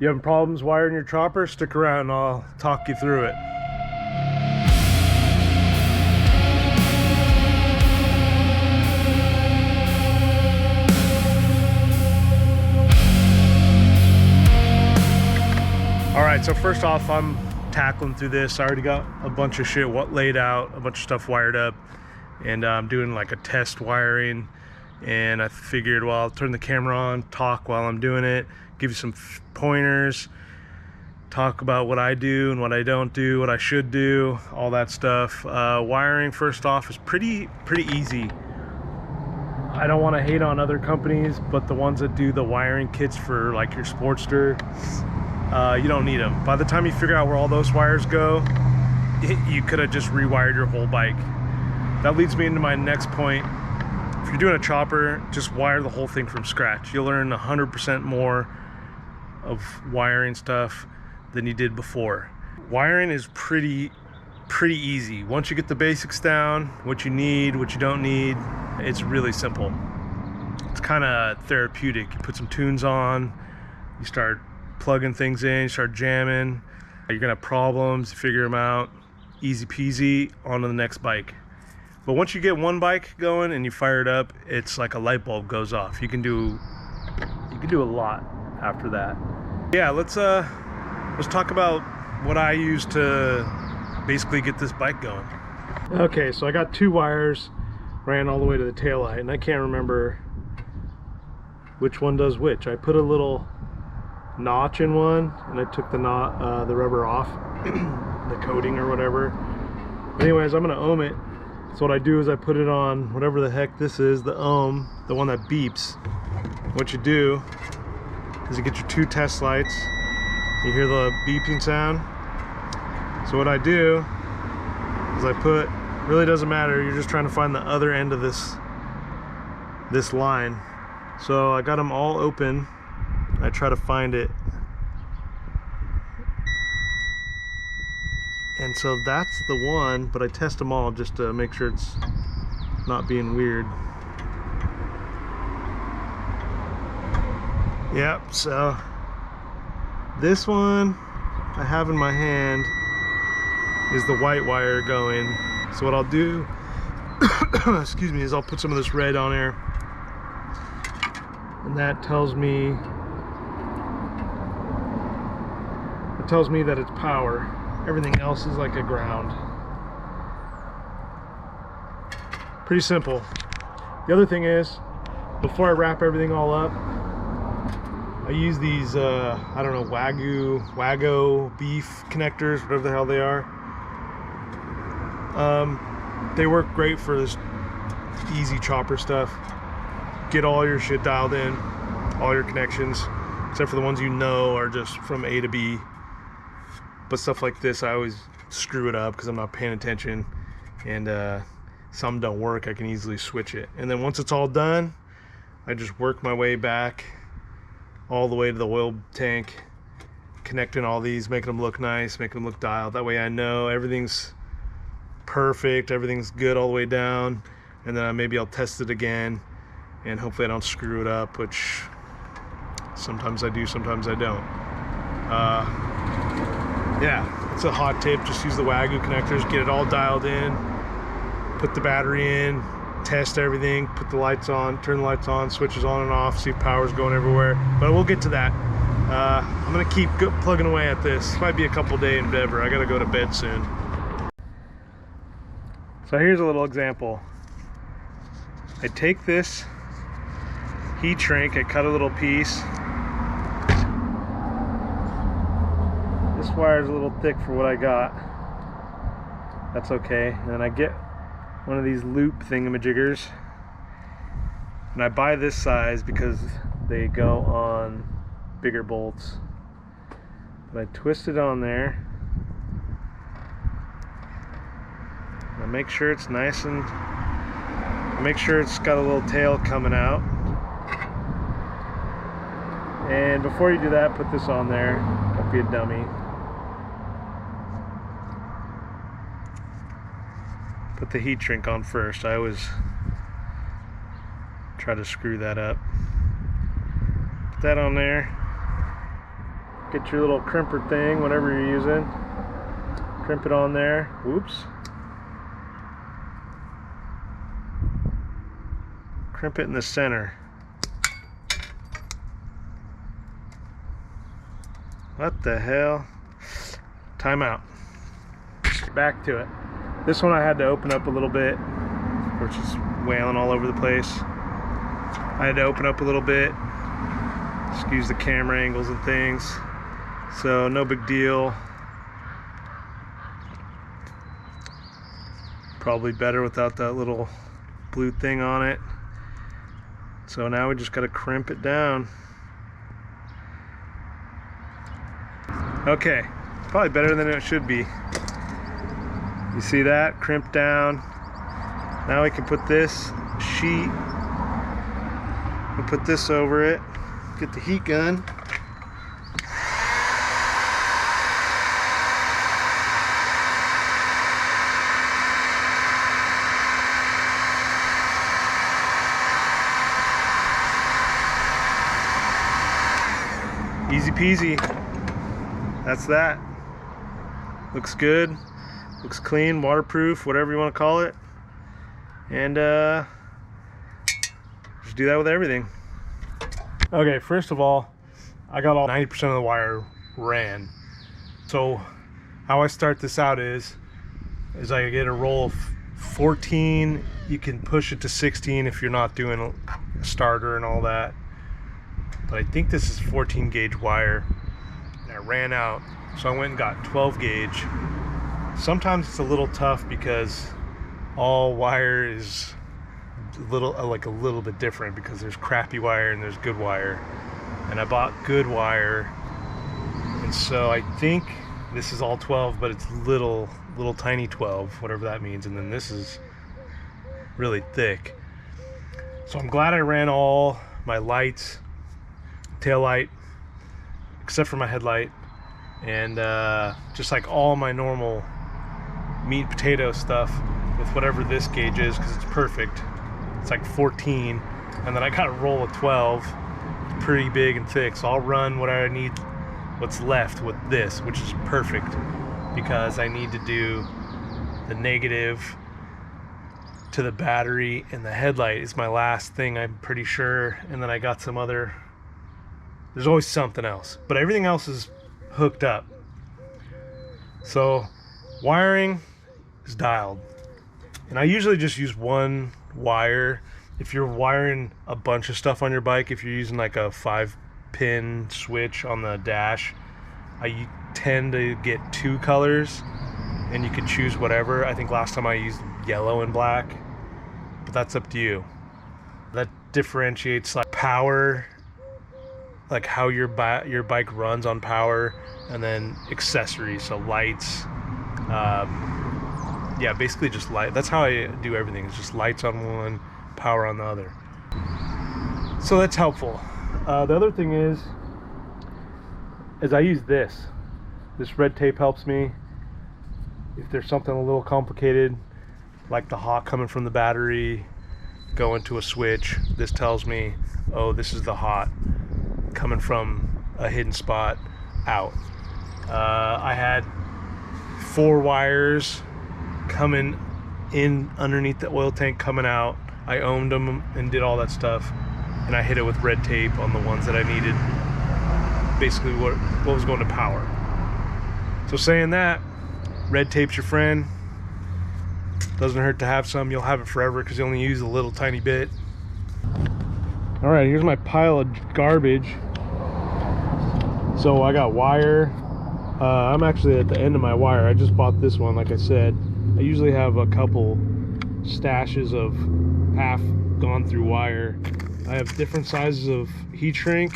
You having problems wiring your chopper? Stick around and I'll talk you through it. Alright, so first off, I'm tackling through this. I already got a bunch of shit laid out, a bunch of stuff wired up, and I'm doing like a test wiring. And I figured, well, I'll turn the camera on, talk while I'm doing it, give you some pointers, talk about what I do and what I don't do, what I should do, all that stuff. Wiring, first off, is pretty easy. I don't want to hate on other companies, but the ones that do the wiring kits for like your Sportster, you don't need them. By the time you figure out where all those wires go, you could have just rewired your whole bike. That leads me into my next point. If you're doing a chopper, just wire the whole thing from scratch. You'll learn 100% more of wiring stuff than you did before. Wiring is pretty easy. Once you get the basics down, what you need, what you don't need, it's really simple. It's kind of therapeutic. You put some tunes on, you start plugging things in, you start jamming. You're gonna have problems, you figure them out. Easy peasy, on to the next bike. But once you get one bike going and you fire it up, it's like a light bulb goes off. You can do a lot after that. Yeah, let's talk about what I use to basically get this bike going. Okay, so I got two wires, ran all the way to the taillight, and I can't remember which one does which. I put a little notch in one, and I took the rubber off, the coating or whatever. Anyways, I'm gonna ohm it. So what I do is I put it on whatever the heck this is, the ohm, the one that beeps. What you do is you get your two test lights. You hear the beeping sound. So what I do is I put, really doesn't matter, you're just trying to find the other end of this line. So I got them all open. I try to find it. And so that's the one, but I test them all just to make sure it's not being weird. Yep, so this one I have in my hand is the white wire going. So what I'll do, excuse me, is I'll put some of this red on there. And that tells me that it's power. Everything else is like a ground. Pretty simple. The other thing is, before I wrap everything all up, I use these, I don't know, Wago beef connectors, whatever the hell they are. They work great for this easy chopper stuff. Get all your shit dialed in, all your connections, except for the ones you know are just from A to B. But stuff like this, I always screw it up because I'm not paying attention, and some don't work. I can easily switch it. And then once it's all done, I just work my way back all the way to the oil tank, connecting all these, making them look nice, making them look dialed. That way I know everything's perfect, everything's good all the way down, and then maybe I'll test it again, and hopefully I don't screw it up, which sometimes I do, sometimes I don't. Yeah, it's a hot tip. Just use the Wago connectors, get it all dialed in, put the battery in, test everything, put the lights on, turn the lights on, switches on and off, see if power's going everywhere. But we'll get to that. I'm gonna keep plugging away at this. Might be a couple day endeavor. I gotta go to bed soon. So here's a little example. I take this heat shrink, I cut a little piece. This wire is a little thick for what I got. That's okay. And then I get one of these loop thingamajiggers, and I buy this size because they go on bigger bolts. But I twist it on there. I make sure it's nice, and I make sure it's got a little tail coming out. And before you do that, put this on there. Don't be a dummy. Put the heat shrink on first. I always try to screw that up. Put that on there. Get your little crimper thing, whatever you're using. Crimp it on there. Whoops. Crimp it in the center. What the hell? Time out. Back to it. This one I had to open up a little bit, which is wailing all over the place. I had to open up a little bit. Excuse the camera angles and things. So no big deal. Probably better without that little blue thing on it. So now we just got to crimp it down. Okay, probably better than it should be. You see that? Crimp down. Now we can put this sheet and put this over it. Get the heat gun. Easy peasy. That's that. Looks good. Looks clean, waterproof, whatever you want to call it. And just do that with everything. Okay, first of all, I got all 90% of the wire ran. So how I start this out is I get a roll of 14. You can push it to 16 if you're not doing a starter and all that. But I think this is 14 gauge wire. And I ran out, so I went and got 12 gauge. Sometimes it's a little tough because all wire is a little bit different, because there's crappy wire and there's good wire. And I bought good wire, and so I think this is all 12, but it's little tiny 12, whatever that means. And then this is really thick. So I'm glad I ran all my lights, tail light, except for my headlight, and just like all my normal meat and potato stuff with whatever this gauge is, because it's perfect. It's like 14, and then I got a roll of 12. It's pretty big and thick, so I'll run what I need, what's left with this, which is perfect, because I need to do the negative to the battery, and the headlight is my last thing, I'm pretty sure. And then I got some other, there's always something else, but everything else is hooked up. So wiring is dialed, and I usually just use one wire. If you're wiring a bunch of stuff on your bike, if you're using like a 5-pin switch on the dash, I tend to get 2 colors, and you can choose whatever. I think last time I used yellow and black, but that's up to you. That differentiates like power, like how your bike runs on power, and then accessories, so lights, yeah, basically just light. That's how I do everything. It's just lights on one, power on the other. So that's helpful. The other thing is I use this red tape helps me if there's something a little complicated, like the hot coming from the battery going to a switch. This tells me, oh, this is the hot coming from a hidden spot out. I had 4 wires coming in underneath the oil tank coming out. I ohmed them and did all that stuff, and I hit it with red tape on the ones that I needed, basically what was going to power. So saying that, red tape's your friend. Doesn't hurt to have some. You'll have it forever because you only use a little tiny bit. All right, here's my pile of garbage. So I got wire. I'm actually at the end of my wire. I just bought this one, like I said. I usually have a couple stashes of half gone through wire. I have different sizes of heat shrink,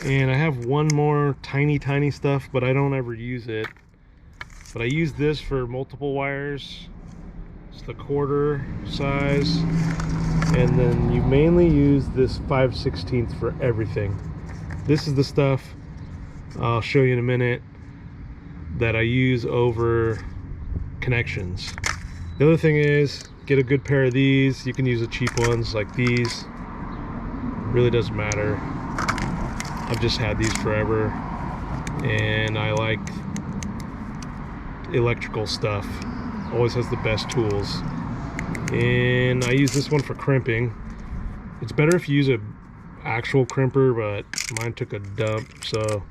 and I have one more tiny stuff, but I don't ever use it. But I use this for multiple wires. It's the 1/4 size, and then you mainly use this 5/16 for everything. This is the stuff I'll show you in a minute that I use over connections. The other thing is, get a good pair of these. You can use the cheap ones like these, really doesn't matter. I've just had these forever, and I like electrical stuff. Always has the best tools. And I use this one for crimping. It's better if you use a actual crimper, but mine took a dump, so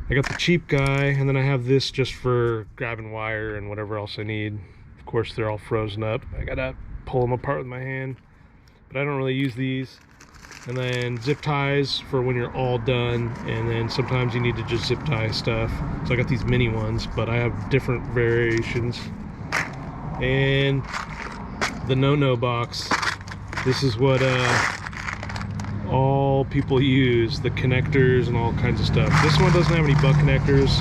I got the cheap guy, and then I have this just for grabbing wire and whatever else I need. Of course, they're all frozen up. I gotta pull them apart with my hand, but I don't really use these. And then zip ties for when you're all done, and then sometimes you need to just zip tie stuff. So I got these mini ones, but I have different variations. And the no-no box. This is what all people use, the connectors and all kinds of stuff. This one doesn't have any butt connectors.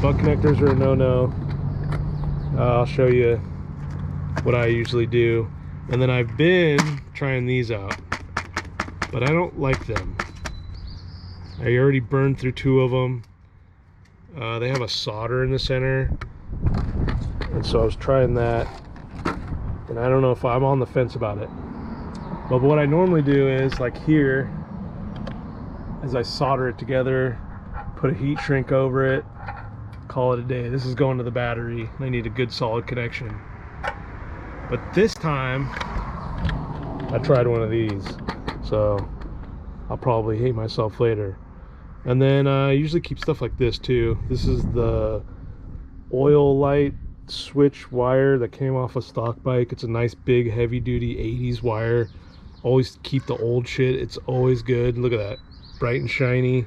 Butt connectors are a no-no. I'll show you what I usually do. And then I've been trying these out, but I don't like them. I already burned through 2 of them. They have a solder in the center, and so I was trying that, and I don't know if I'm on the fence about it. But what I normally do is, like here, as I solder it together, put a heat shrink over it, call it a day. This is going to the battery. I need a good solid connection. But this time, I tried one of these, so I'll probably hate myself later. And then I usually keep stuff like this too. This is the oil light switch wire that came off a stock bike. It's a nice big heavy duty 80s wire. Always keep the old shit. It's always good. Look at that, bright and shiny.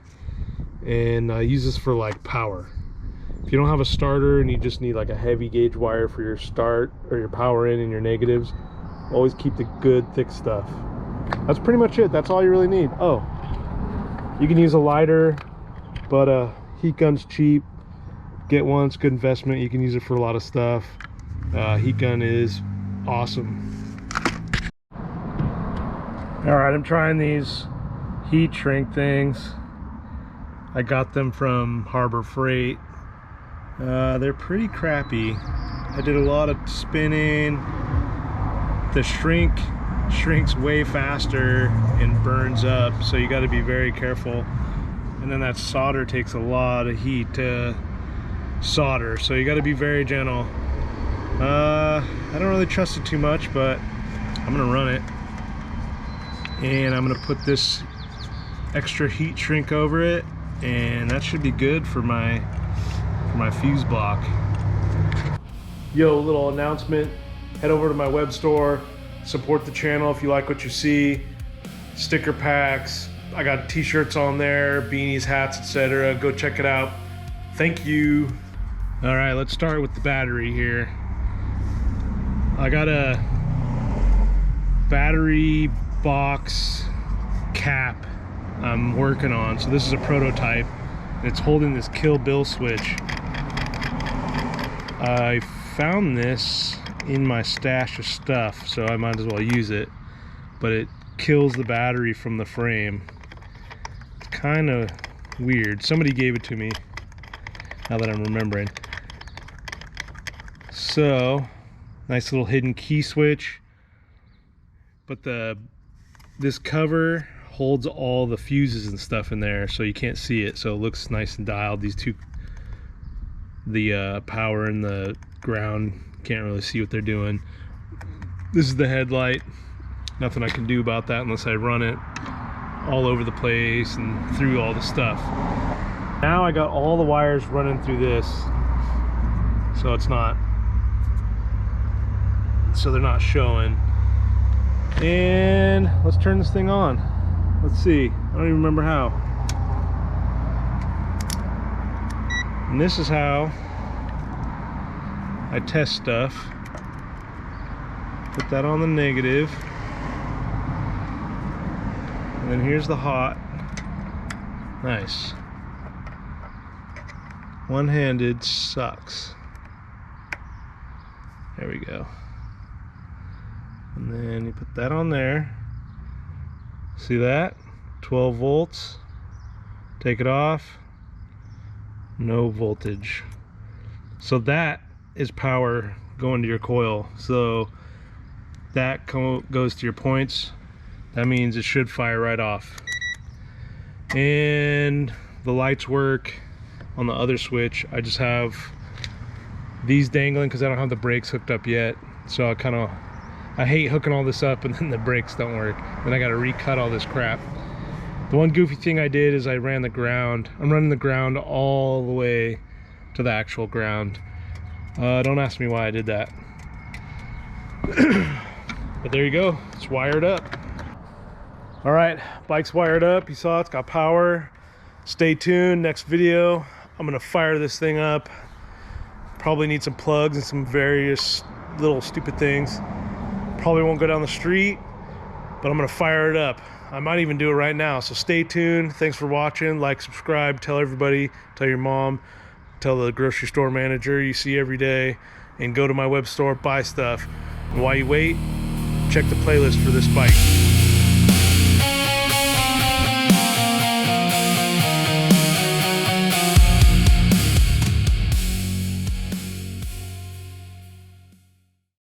And I use this for like power. If you don't have a starter and you just need like a heavy gauge wire for your start or your power in and your negatives, always keep the good thick stuff. That's pretty much it. That's all you really need. Oh, you can use a lighter, but heat gun's cheap. Get one, it's a good investment. You can use it for a lot of stuff. Heat gun is awesome. All right, I'm trying these heat shrink things. I got them from Harbor Freight. They're pretty crappy. I did a lot of spinning. The shrinks way faster and burns up, so you got to be very careful. And then that solder takes a lot of heat to solder, so you got to be very gentle. I don't really trust it too much, but I'm gonna run it, and I'm gonna put this extra heat shrink over it, and that should be good for my fuse block. Yo, little announcement. Head over to my web store, support the channel if you like what you see. Sticker packs, I got t-shirts on there, beanies, hats, etc. Go check it out. Thank you. All right, let's start with the battery here. I got a battery box cap I'm working on. So this is a prototype, and it's holding this Kill Bill switch. I found this in my stash of stuff, so I might as well use it, but it kills the battery from the frame. It's kind of weird. Somebody gave it to me, now that I'm remembering. So nice little hidden key switch, but this cover holds all the fuses and stuff in there, so you can't see it, so it looks nice and dialed. These two, the power and the ground, can't really see what they're doing. This is the headlight. Nothing I can do about that unless I run it all over the place and through all the stuff. Now I got all the wires running through this, so they're not showing. And let's turn this thing on. Let's see, I don't even remember how. And this is how I test stuff. Put that on the negative, and then here's the hot. Nice. One-handed sucks. There we go. And then you put that on there. See that? 12 volts. Take it off. No voltage. So that is power going to your coil. So that goes to your points. That means it should fire right off. and the lights work on the other switch. I just have these dangling because I don't have the brakes hooked up yet. So I hate hooking all this up and then the brakes don't work. Then I got to recut all this crap. The one goofy thing I did is I ran the ground. I'm running the ground all the way to the actual ground. Don't ask me why I did that. But there you go, it's wired up. All right, bike's wired up. You saw it's got power. Stay tuned, next video I'm gonna fire this thing up. Probably need some plugs and some various little stupid things. Probably won't go down the street, but I'm gonna fire it up. I might even do it right now, so stay tuned. Thanks for watching. Like, subscribe, tell everybody, tell your mom, tell the grocery store manager you see every day, and go to my web store, buy stuff. And while you wait, check the playlist for this bike.